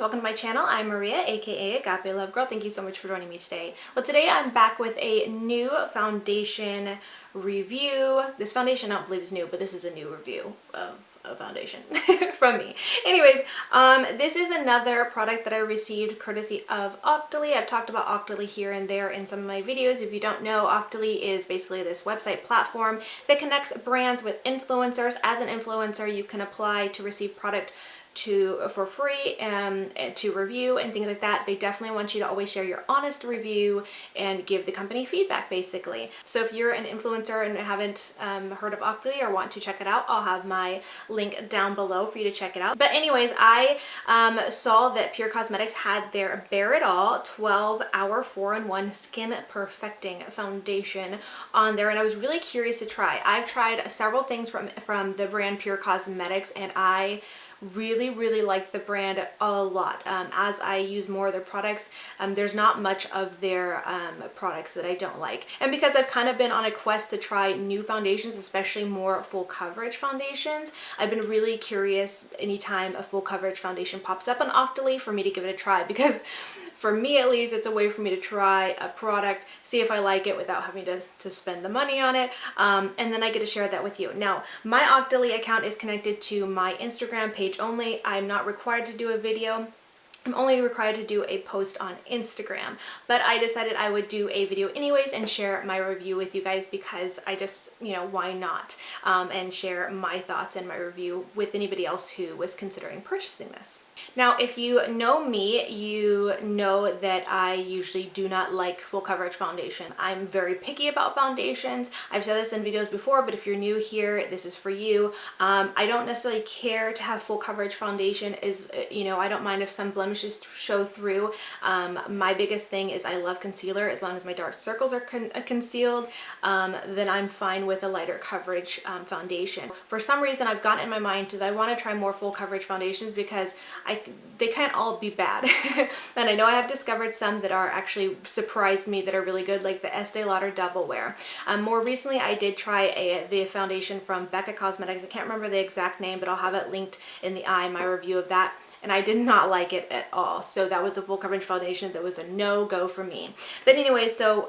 welcome to my channel. I'm Maria, aka Agape Love Girl. Thank you so much for joining me today. Well, today I'm back with a new foundation review. This foundation I don't believe is new, but this is a new review of a foundation from me. Anyways, this is another product that I received courtesy of Octoly. I've talked about Octoly here and there in some of my videos. If you don't know, Octoly is basically this website platform that connects brands with influencers. As an influencer, you can apply to receive product for free and to review and things like that. They definitely want you to always share your honest review and give the company feedback, basically. So if you're an influencer and haven't heard of Octoly or want to check it out, I'll have my link down below for you to check it out. But anyways, I saw that PUR Cosmetics had their Bare It All 12-hour 4-in-1 skin perfecting foundation on there, and I was really curious to try. I've tried several things from the brand PUR Cosmetics, and I really like the brand a lot. As I use more of their products, there's not much of their products that I don't like. And because I've kind of been on a quest to try new foundations, especially more full coverage foundations, I've been really curious anytime a full coverage foundation pops up on Octoly for me to give it a try, because for me at least, it's a way for me to try a product, see if I like it without having to spend the money on it, and then I get to share that with you. Now, my Octoly account is connected to my Instagram page only. I'm not required to do a video. I'm only required to do a post on Instagram, but I decided I would do a video anyways and share my review with you guys, because I just, why not? And share my thoughts and my review with anybody else who was considering purchasing this. Now, if you know me, you know that I usually do not like full coverage foundation. I'm very picky about foundations. I've said this in videos before, but if you're new here, this is for you. I don't necessarily care to have full coverage foundation. I don't mind if some blemishes show through. My biggest thing is I love concealer. As long as my dark circles are concealed, then I'm fine with a lighter coverage foundation. For some reason, I've gotten in my mind that I want to try more full coverage foundations, because they can't all be bad. And I know I have discovered some that are actually surprised me that are really good, like the Estee Lauder Double Wear. More recently, I did try the foundation from Becca Cosmetics. I can't remember the exact name, but I'll have it linked in the eye, my review of that. And I did not like it at all. So that was a full coverage foundation that was a no-go for me. But anyway, so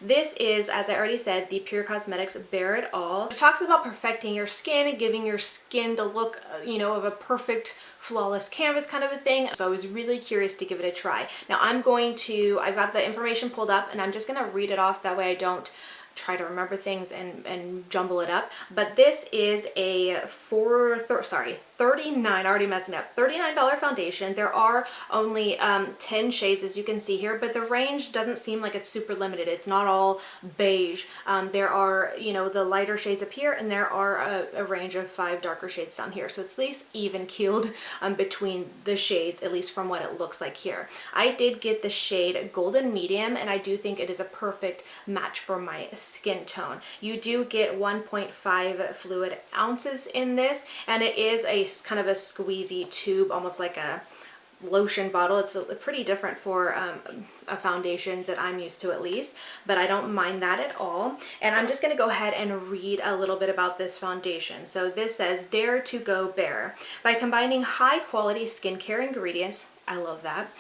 this is, as I already said, the PUR Cosmetics Bare It All. It talks about perfecting your skin, giving your skin the look, of a perfect, flawless canvas kind of a thing. So I was really curious to give it a try. Now I've got the information pulled up, and I'm just gonna read it off, that way I don't try to remember things and jumble it up. But this is a $39 foundation. There are only 10 shades, as you can see here, but the range doesn't seem like it's super limited. It's not all beige. There are, the lighter shades up here, and there are a range of 5 darker shades down here. So it's at least even keeled between the shades, at least from what it looks like here. I did get the shade Golden Medium, and I do think it is a perfect match for my skin tone. You do get 1.5 fluid ounces in this, and it is a kind of a squeezy tube, almost like a lotion bottle. It's pretty different for a foundation that I'm used to, at least, but I don't mind that at all. And I'm just going to go ahead and read a little bit about this foundation. So this says, "Dare to go bare. By combining high quality skincare ingredients," I love that,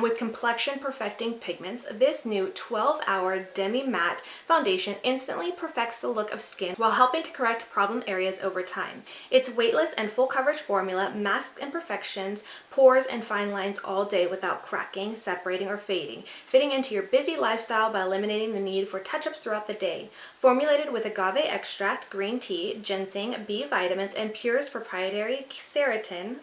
"with complexion perfecting pigments, this new 12-hour demi-matte foundation instantly perfects the look of skin while helping to correct problem areas over time. Its weightless and full coverage formula masks imperfections, pores, and fine lines all day without cracking, separating, or fading, fitting into your busy lifestyle by eliminating the need for touch-ups throughout the day. Formulated with agave extract, green tea, ginseng, B vitamins, and PUR's proprietary keratin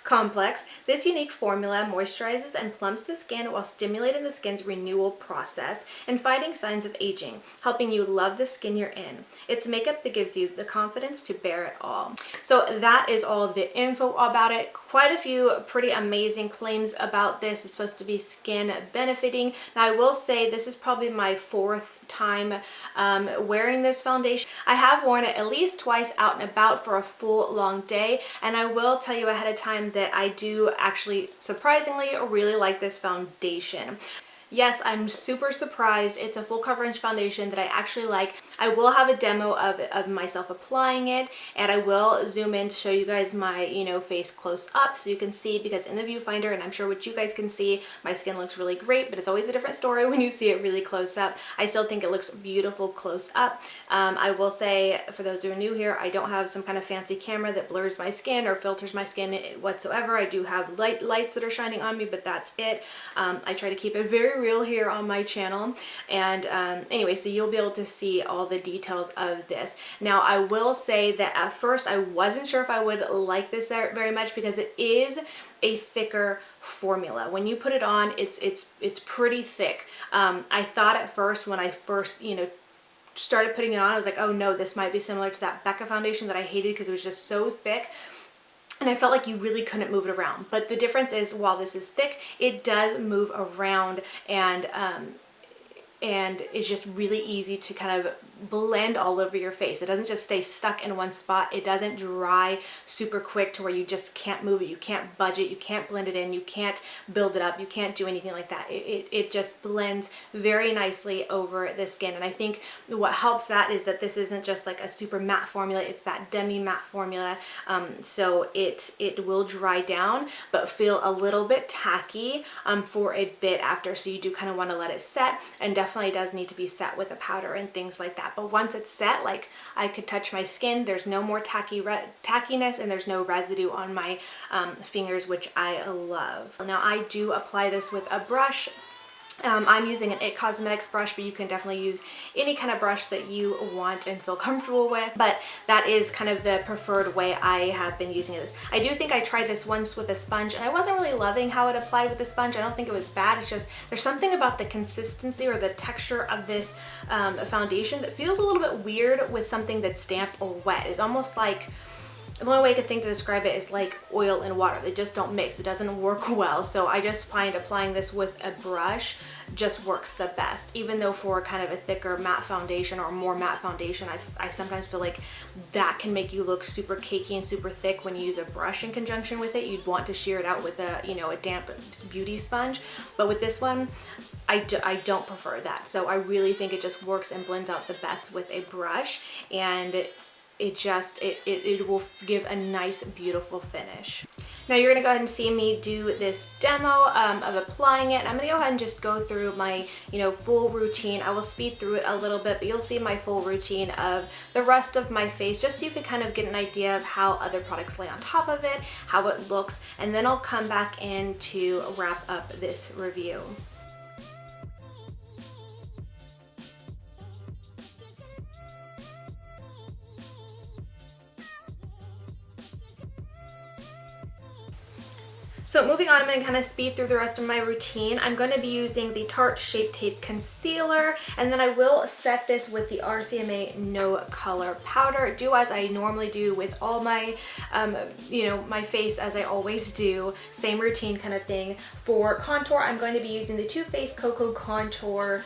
complex, this unique formula moisturizes and plumps the skin while stimulating the skin's renewal process and fighting signs of aging, helping you love the skin you're in. It's makeup that gives you the confidence to bear it all." So that is all the info about it. Quite a few pretty amazing claims about this. It's supposed to be skin benefiting. Now I will say this is probably my 4th time wearing this foundation. I have worn it at least twice out and about for a full long day, and I will tell you ahead of time that I do actually surprisingly really like this foundation. Yes, I'm super surprised it's a full coverage foundation that I actually like. I will have a demo of myself applying it, and I will zoom in to show you guys my, you know, face close up so you can see, because in the viewfinder, and I'm sure what you guys can see, my skin looks really great, but it's always a different story when you see it really close up. I still think it looks beautiful close up. I will say, for those who are new here, I don't have some kind of fancy camera that blurs my skin or filters my skin whatsoever. I do have lights that are shining on me, but that's it. I try to keep it very real here on my channel. And anyway, so you'll be able to see all the details of this. Now, I will say that at first I wasn't sure if I would like this very much, because it is a thicker formula. When you put it on, it's pretty thick. I thought at first, when I first, you know, started putting it on, I was like, oh no, this might be similar to that Becca foundation that I hated because it was just so thick. And I felt like you really couldn't move it around. But the difference is, while this is thick, it does move around, and it's just really easy to kind of blend all over your face. It doesn't just stay stuck in one spot. It doesn't dry super quick to where you just can't move it, you can't budge it, you can't blend it in, you can't build it up, you can't do anything like that. It just blends very nicely over the skin. And I think what helps that is that this isn't just like a super matte formula, it's that demi matte formula. So it will dry down but feel a little bit tacky for a bit after. So you do kind of want to let it set, and definitely does need to be set with a powder and things like that. But once it's set, like, I could touch my skin, there's no more tackiness, and there's no residue on my fingers, which I love. Now, I do apply this with a brush. I'm using an It Cosmetics brush, but you can definitely use any kind of brush that you want and feel comfortable with. But that is kind of the preferred way I have been using this. I do think I tried this once with a sponge, and I wasn't really loving how it applied with the sponge. I don't think it was bad. It's just there's something about the consistency or the texture of this foundation that feels a little bit weird with something that's damp or wet. It's almost like, the only way I could think to describe it is like oil and water. They just don't mix. It doesn't work well. So I just find applying this with a brush just works the best. Even though for kind of a thicker matte foundation or more matte foundation, I sometimes feel like that can make you look super cakey and super thick when you use a brush in conjunction with it. You'd want to sheer it out with a, you know, a damp beauty sponge. But with this one, I don't prefer that. So I really think it just works and blends out the best with a brush, and it will give a nice, beautiful finish. Now you're gonna go ahead and see me do this demo of applying it. And I'm gonna go ahead and just go through my, you know, full routine. I will speed through it a little bit, but you'll see my full routine of the rest of my face, just so you can kind of get an idea of how other products lay on top of it, how it looks, and then I'll come back in to wrap up this review. So moving on, I'm going to kind of speed through the rest of my routine. I'm going to be using the Tarte Shape Tape Concealer, and then I will set this with the RCMA No Color Powder. Do as I normally do with all my, you know, my face, as I always do. Same routine kind of thing. For contour, I'm going to be using the Too Faced Cocoa Contour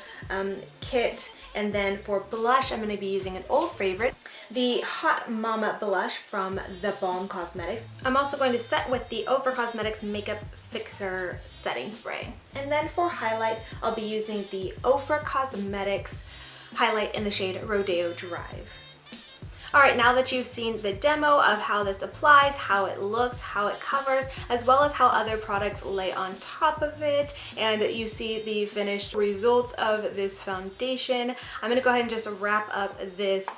Kit. And then for blush, I'm going to be using an old favorite, the Hot Mama blush from The Balm Cosmetics. I'm also going to set with the Ofra Cosmetics Makeup Fixer Setting Spray. And then for highlight, I'll be using the Ofra Cosmetics highlight in the shade Rodeo Drive. Alright, now that you've seen the demo of how this applies, how it looks, how it covers, as well as how other products lay on top of it, and you see the finished results of this foundation, I'm going to go ahead and just wrap up this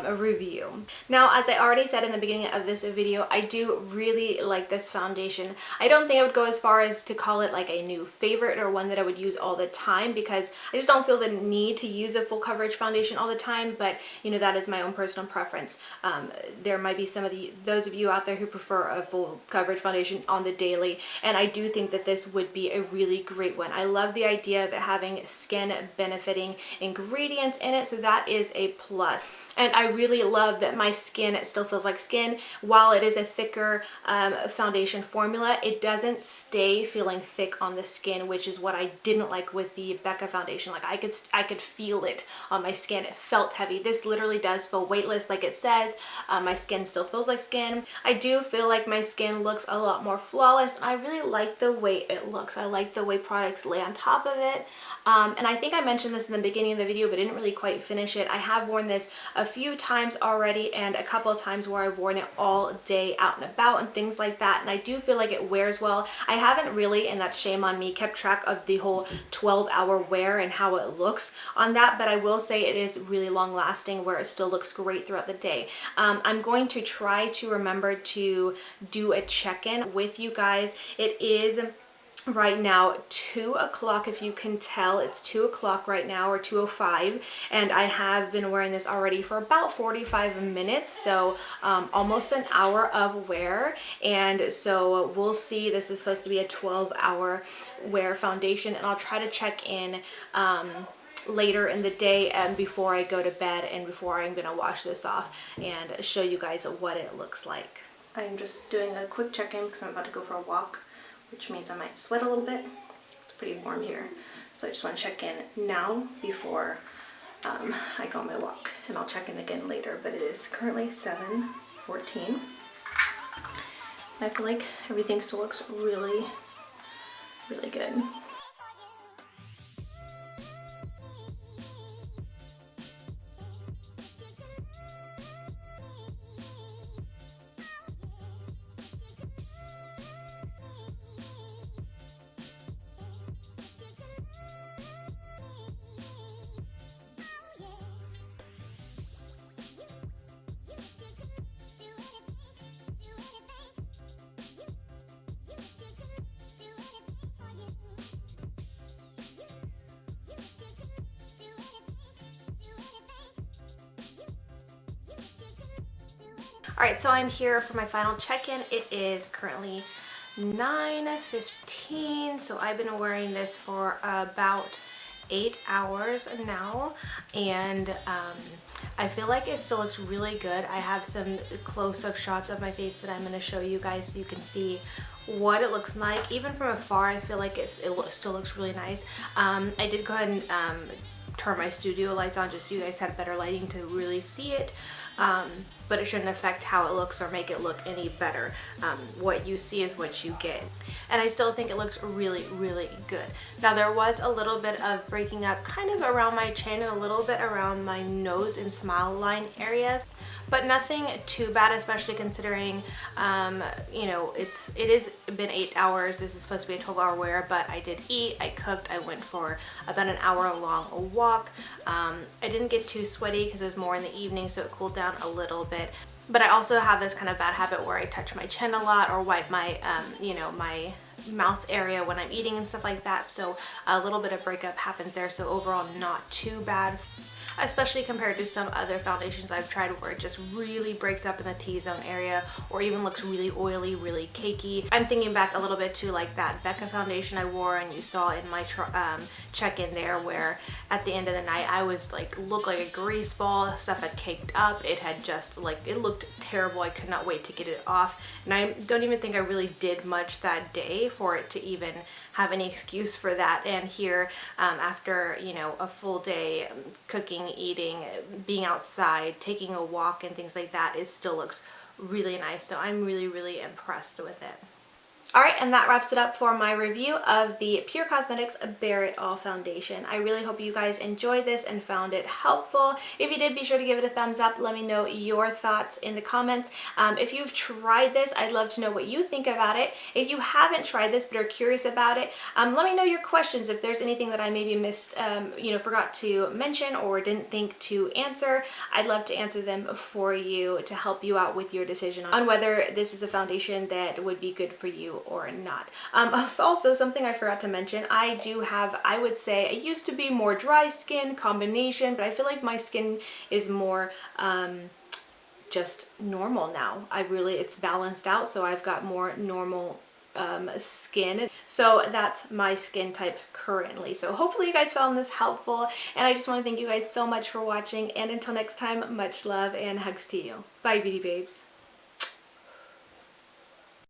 review. Now, as I already said in the beginning of this video, I do really like this foundation. I don't think I would go as far as to call it like a new favorite or one that I would use all the time, because I just don't feel the need to use a full coverage foundation all the time, but you know, that is my own personal preference. There might be some of those of you out there who prefer a full coverage foundation on the daily, and I do think that this would be a really great one. I love the idea of it having skin benefiting ingredients in it, so that is a plus. And I really love that my skin still feels like skin. While it is a thicker foundation formula, it doesn't stay feeling thick on the skin, which is what I didn't like with the Becca foundation. Like I could feel it on my skin. It felt heavy. This literally does feel weightless. Like like it says. My skin still feels like skin. I do feel like my skin looks a lot more flawless, and I really like the way it looks. I like the way products lay on top of it. And I think I mentioned this in the beginning of the video, but didn't really quite finish it. I have worn this a few times already, and a couple of times where I've worn it all day out and about and things like that, and I do feel like it wears well. I haven't really, and that's shame on me, kept track of the whole 12-hour wear and how it looks on that, but I will say it is really long lasting where it still looks great throughout the day. I'm going to try to remember to do a check-in with you guys. It is right now 2 o'clock. If you can tell, it's 2 o'clock right now, or 2:05, and I have been wearing this already for about 45 minutes, so almost an hour of wear. And so we'll see. This is supposed to be a 12-hour wear foundation, and I'll try to check in later in the day and before I go to bed and before I'm gonna wash this off and show you guys what it looks like. I'm just doing a quick check-in because I'm about to go for a walk, which means I might sweat a little bit. It's pretty warm here, so I just want to check in now before I go on my walk, and I'll check in again later. But it is currently 7:14. I feel like everything still looks really, really good. Alright, so I'm here for my final check-in. It is currently 9:15, so I've been wearing this for about 8 hours now, and I feel like it still looks really good. I have some close-up shots of my face that I'm going to show you guys so you can see what it looks like. Even from afar, I feel like it still looks really nice. I did go ahead and turn my studio lights on just so you guys had better lighting to really see it. But it shouldn't affect how it looks or make it look any better. What you see is what you get. And I still think it looks really, really good. Now there was a little bit of breaking up kind of around my chin and a little bit around my nose and smile line areas, but nothing too bad, especially considering, you know, it has been 8 hours. This is supposed to be a 12-hour wear, but I did eat, I cooked, I went for about an hour long walk. I didn't get too sweaty because it was more in the evening, so it cooled down a little bit. But I also have this kind of bad habit where I touch my chin a lot or wipe my, you know, my mouth area when I'm eating and stuff like that. So a little bit of breakup happens there. So overall, not too bad, especially compared to some other foundations I've tried where it just really breaks up in the T-zone area or even looks really oily, really cakey. I'm thinking back a little bit to like that Becca foundation I wore and you saw in my check-in there, where at the end of the night I was like, looked like a grease ball. Stuff had caked up. It had just like, it looked terrible. I could not wait to get it off, and I don't even think I really did much that day for it to even have any excuse for that. And here, after, you know, a full day cooking, eating, being outside, taking a walk and things like that, it still looks really nice. So I'm really, really impressed with it. Alright, and that wraps it up for my review of the PUR Cosmetics Bare It All Foundation. I really hope you guys enjoyed this and found it helpful. If you did, be sure to give it a thumbs up. Let me know your thoughts in the comments. If you've tried this, I'd love to know what you think about it. If you haven't tried this but are curious about it, let me know your questions. If there's anything that I maybe missed, you know, forgot to mention or didn't think to answer, I'd love to answer them for you to help you out with your decision on whether this is a foundation that would be good for you or not. Also, something I forgot to mention, I do have, I would say, I used to be more dry skin combination, but I feel like my skin is more just normal now. It's balanced out, so I've got more normal skin. So that's my skin type currently. So hopefully you guys found this helpful, and I just want to thank you guys so much for watching, and until next time, much love and hugs to you. Bye, beauty babes.